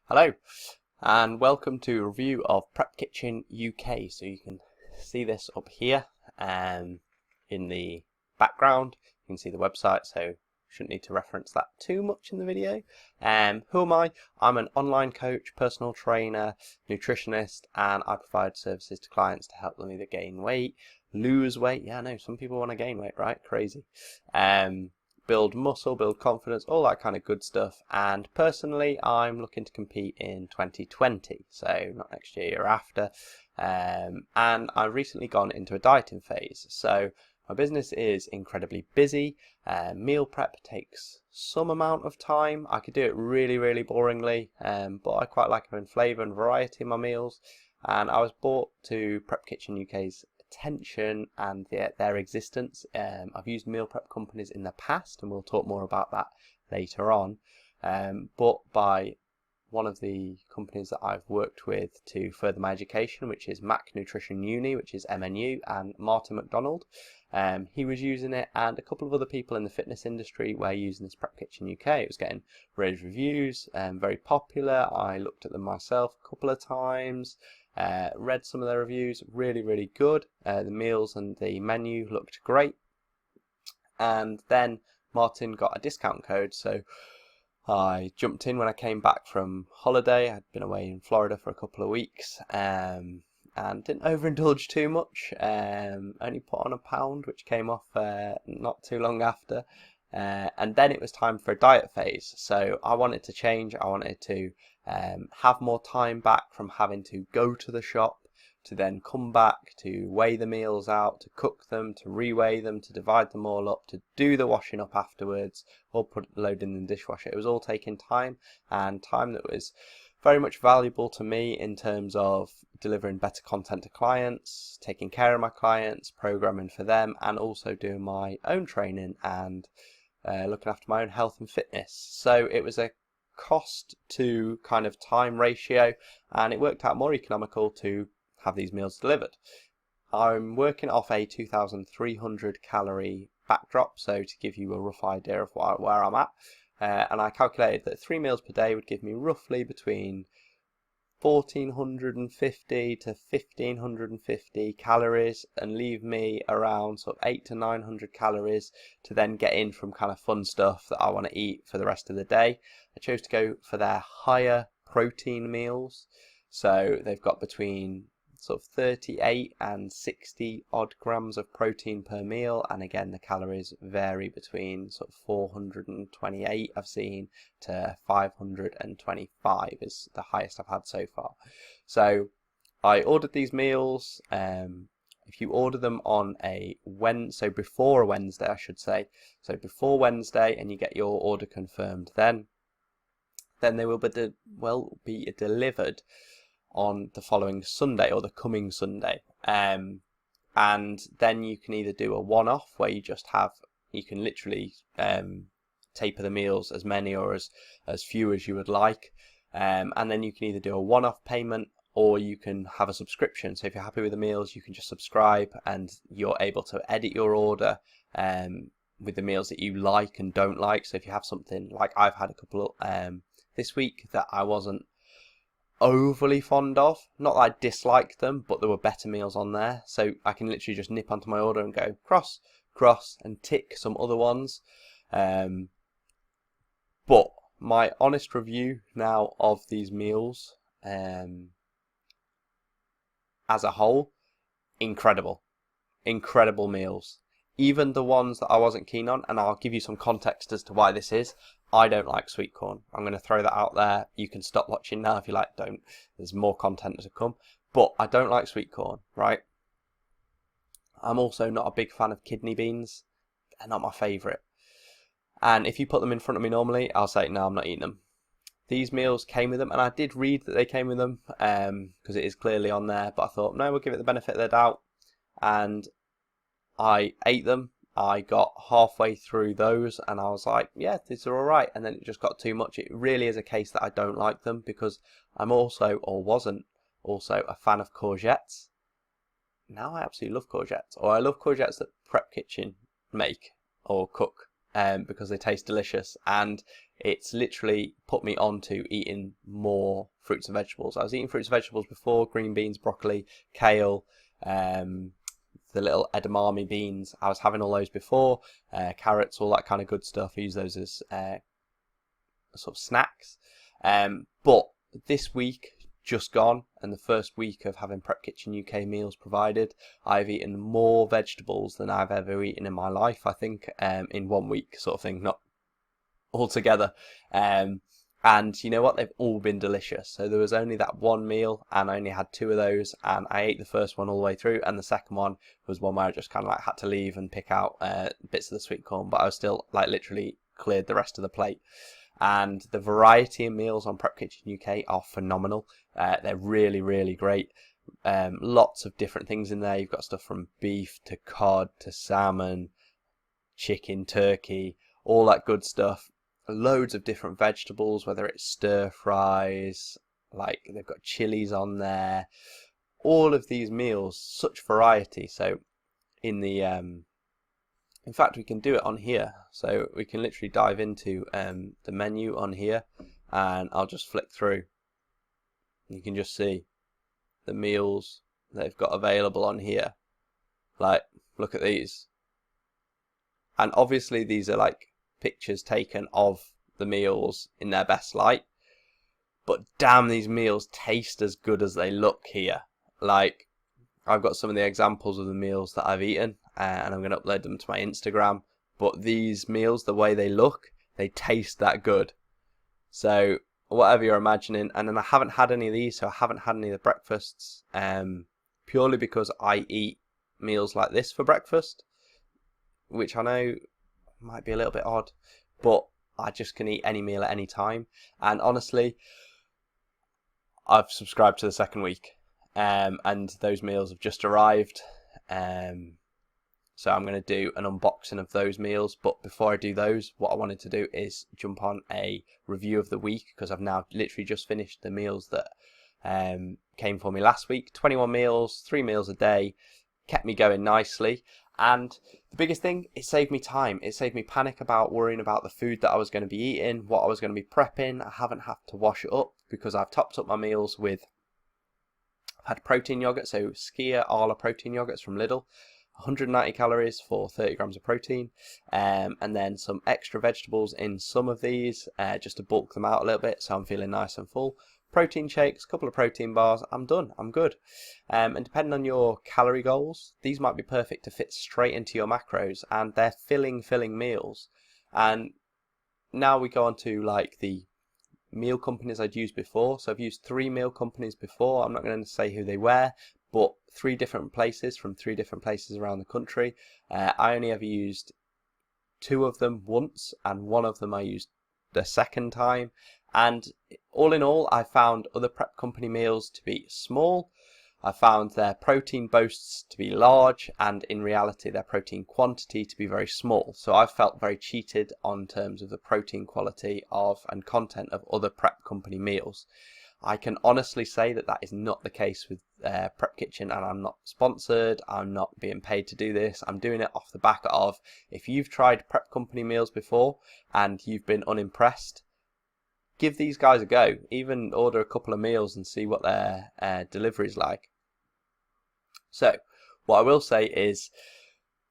Hello and welcome to a review of Prep Kitchen UK. So you can see this up here in the background. You can see the website, so shouldn't need to reference that too much in the video. Who am I? I'm an online coach, personal trainer, nutritionist, and I provide services to clients to help them either gain weight, lose weight. Yeah, I know some people want to gain weight, right? Crazy. Build muscle, build confidence, all that kind of good stuff. And personally, I'm looking to compete in 2020, so not next year, year after. And I've recently gone into a dieting phase. So my business is incredibly busy. Meal prep takes some amount of time. I could do it really, really boringly, but I quite like having flavour and variety in my meals. And I was brought to Prep Kitchen UK's attention and their existence. I've used meal prep companies in the past, and we'll talk more about that later on. But by one of the companies that I've worked with to further my education, which is Mac Nutrition Uni, which is MNU, and Martin McDonald. He was using it, and a couple of other people in the fitness industry were using this Prep Kitchen UK. It was getting rave reviews, very popular. I looked at them myself a couple of times. Read some of their reviews, really good. The meals and the menu looked great, and then Martin got a discount code, so I jumped in when I came back from holiday. I'd been away in Florida for a couple of weeks, and didn't overindulge too much. Only put on a pound, which came off not too long after. And then it was time for a diet phase. So I wanted to change. I wanted to have more time back from having to go to the shop, to then come back to weigh the meals out, to cook them, to reweigh them, to divide them all up, to do the washing up afterwards, or load in the dishwasher. It was all taking time, and time that was very much valuable to me in terms of delivering better content to clients, taking care of my clients, programming for them, and also doing my own training and looking after my own health and fitness. So it was a cost to kind of time ratio, and it worked out more economical to have these meals delivered. I'm working off a 2,300 calorie backdrop, so to give you a rough idea of where I'm at, and I calculated that 3 meals per day would give me roughly between 1,450 to 1,550 calories and leave me around sort of 800 to 900 calories to then get in from kind of fun stuff that I want to eat for the rest of the day. I chose to go for their higher protein meals, so they've got between sort of 38 and 60 odd grams of protein per meal, and again the calories vary between sort of 428 I've seen to 525 is the highest I've had so far. So I ordered these meals. If you order them on a Wednesday, so before a Wednesday I should say, so before Wednesday, and you get your order confirmed, then they will be delivered on the following Sunday or the coming Sunday. And then you can either do a one-off where you can literally taper the meals, as many or as few as you would like. And then you can either do a one-off payment, or you can have a subscription. So if you're happy with the meals, you can just subscribe and you're able to edit your order with the meals that you like and don't like. So if you have something like I've had a couple this week that I wasn't overly fond of, not that I disliked them, but there were better meals on there, so I can literally just nip onto my order and go cross and tick some other ones. But my honest review now of these meals as a whole, incredible meals. Even the ones that I wasn't keen on, and I'll give you some context as to why this is. I don't like sweet corn. I'm going to throw that out there. You can stop watching now if you like, don't. There's more content to come. But I don't like sweet corn, right? I'm also not a big fan of kidney beans. They're not my favourite. And if you put them in front of me normally, I'll say, no, I'm not eating them. These meals came with them, and I did read that they came with them because it is clearly on there. But I thought, no, we'll give it the benefit of the doubt. And I ate them. I got halfway through those and I was like, yeah, these are all right. And then it just got too much. It really is a case that I don't like them because I'm also, or wasn't also, a fan of courgettes. Now I absolutely love courgettes, or I love courgettes that Prep Kitchen make or cook. because they taste delicious, and it's literally put me on to eating more fruits and vegetables. I was eating fruits and vegetables before: green beans, broccoli, kale, the little edamame beans. I was having all those before, carrots, all that kind of good stuff. I use those as sort of snacks. But this week just gone, and the first week of having Prep Kitchen UK meals provided, I've eaten more vegetables than I've ever eaten in my life, I think, in 1 week, sort of thing, not altogether. And you know what? They've all been delicious. So there was only that one meal, and I only had 2 of those, and I ate the first one all the way through, and the second one was one where I just kind of like had to leave and pick out bits of the sweet corn, but I was still like literally cleared the rest of the plate. And the variety of meals on Prep Kitchen UK are phenomenal. They're really, really great. Lots of different things in there. You've got stuff from beef to cod to salmon, chicken, turkey, all that good stuff. Loads of different vegetables, whether it's stir fries, like they've got chilies on there. All of these meals, such variety. So in the in fact, we can do it on here. So we can literally dive into the menu on here, and I'll just flick through. You can just see the meals they've got available on here. Like, look at these. And obviously these are like pictures taken of the meals in their best light. But damn, these meals taste as good as they look here. Like, I've got some of the examples of the meals that I've eaten, and I'm going to upload them to my Instagram. But these meals, the way they look, they taste that good. So whatever you're imagining, and then I haven't had any of these, so I haven't had any of the breakfasts, purely because I eat meals like this for breakfast, which I know might be a little bit odd, but I just can eat any meal at any time. And honestly, I've subscribed to the second week, and those meals have just arrived. So I'm going to do an unboxing of those meals, but before I do those, what I wanted to do is jump on a review of the week, because I've now literally just finished the meals that came for me last week. 21 meals, 3 meals a day, kept me going nicely. And the biggest thing, it saved me time. It saved me panic about worrying about the food that I was going to be eating, what I was going to be prepping. I haven't had to wash it up because I've topped up my meals with, I've had protein yogurt, so Skia Arla protein yogurts from Lidl. 190 calories for 30 grams of protein, and then some extra vegetables in some of these, just to bulk them out a little bit, so I'm feeling nice and full. Protein shakes, a couple of protein bars, I'm done, I'm good. And depending on your calorie goals, these might be perfect to fit straight into your macros, and they're filling meals. And now we go on to like the meal companies I'd used before. So I've used 3 meal companies before. I'm not going to say who they were, but 3 different places from 3 different places around the country. I only ever used 2 of them once, and 1 of them I used the second time. And all in all, I found other prep company meals to be small. I found their protein boasts to be large, and in reality their protein quantity to be very small. So I felt very cheated on terms of the protein quality of and content of other prep company meals. I can honestly say that that is not the case with Prep Kitchen, and I'm not sponsored, I'm not being paid to do this. I'm doing it off the back of, if you've tried Prep Company meals before and you've been unimpressed, give these guys a go. Even order a couple of meals and see what their delivery is like. So what I will say is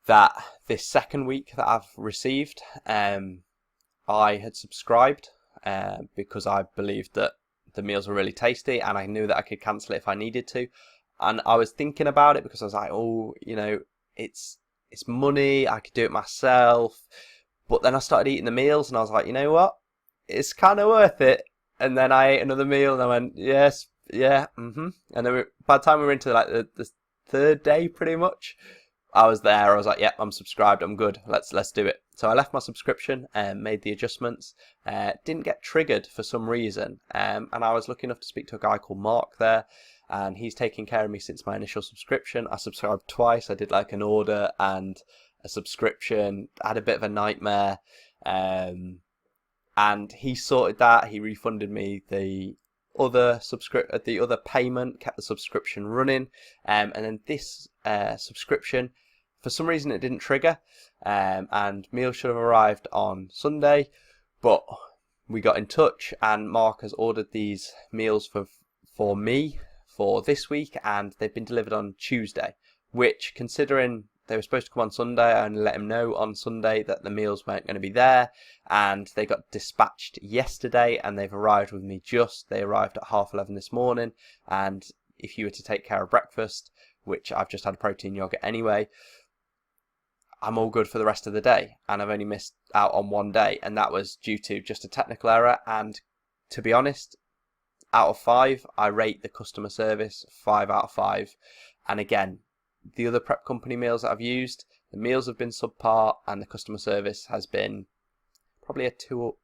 that this second week that I've received, I had subscribed because I believed that the meals were really tasty, and I knew that I could cancel it if I needed to. And I was thinking about it because I was like, oh, you know, it's money, I could do it myself. But then I started eating the meals and I was like, you know what, it's kind of worth it. And then I ate another meal and I went, yes, yeah, and then by the time we were into like the 3rd day, pretty much, I was there. I was like, yeah, I'm subscribed, I'm good, let's do it. So I left my subscription and made the adjustments. Didn't get triggered for some reason, and I was lucky enough to speak to a guy called Mark there, and he's taken care of me since my initial subscription. I subscribed twice. I did like an order and a subscription. I had a bit of a nightmare, and he sorted that. He refunded me the other payment, kept the subscription running, and then this subscription For some reason it didn't trigger, and meals should have arrived on Sunday, but we got in touch and Mark has ordered these meals for me for this week, and they've been delivered on Tuesday, which, considering they were supposed to come on Sunday, I only let him know on Sunday that the meals weren't going to be there, and they got dispatched yesterday and they've arrived with me they arrived at 11:30 this morning. And if you were to take care of breakfast, which I've just had a protein yogurt anyway, I'm all good for the rest of the day, and I've only missed out on one day, and that was due to just a technical error. And to be honest, out of 5, I rate the customer service 5 out of 5. And again, the other prep company meals that I've used, the meals have been subpar and the customer service has been probably a 2.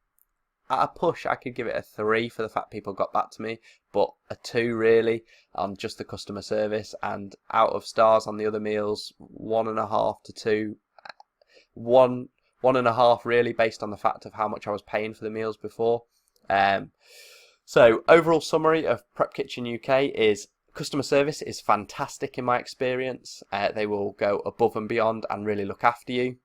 At a push, I could give it a 3 for the fact people got back to me, but a 2 really on just the customer service. And out of stars on the other meals, 1.5 to 2. 1.5 really, based on the fact of how much I was paying for the meals before. So overall summary of Prep Kitchen UK is customer service is fantastic in my experience. They will go above and beyond and really look after you.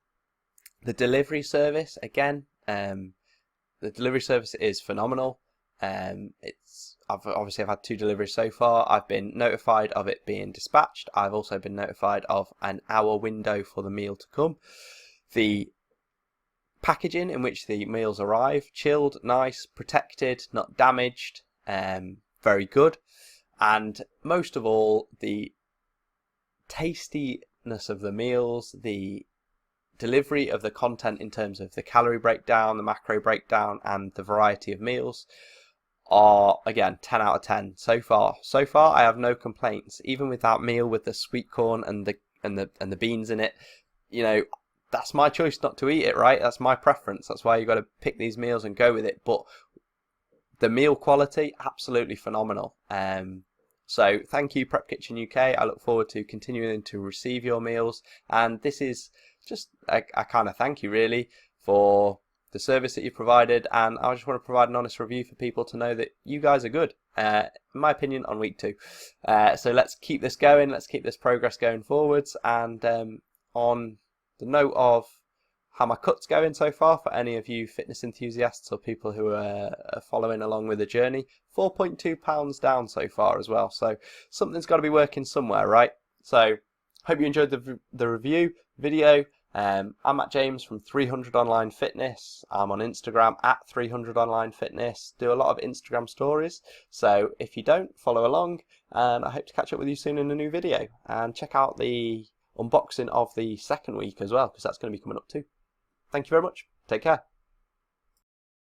The delivery service, again, the delivery service is phenomenal. I've had 2 deliveries so far. I've been notified of it being dispatched. I've also been notified of an hour window for the meal to come. The packaging in which the meals arrive, chilled, nice, protected, not damaged, very good. And most of all, the tastiness of the meals, the delivery of the content in terms of the calorie breakdown, the macro breakdown, and the variety of meals are, again, 10 out of 10 so far. So far, I have no complaints. Even with that meal with the sweet corn and the beans in it, you know, that's my choice not to eat it, right? That's my preference. That's why you got to pick these meals and go with it. But the meal quality, absolutely phenomenal. So thank you, Prep Kitchen UK. I look forward to continuing to receive your meals, and this is just a kind of thank you really for the service that you provided, and I just want to provide an honest review for people to know that you guys are good, in my opinion, on week 2. So let's keep this going, let's keep this progress going forwards, and on the note of how my cut's going so far, for any of you fitness enthusiasts or people who are following along with the journey, 4.2 pounds down so far as well. So something's got to be working somewhere, right? So hope you enjoyed the review video. I'm Matt James from 300 Online Fitness. I'm on Instagram at 300 Online Fitness. Do a lot of Instagram stories. So if you don't, follow along, and I hope to catch up with you soon in a new video. And check out the unboxing of the second week as well, because that's going to be coming up too. Thank you very much. Take care.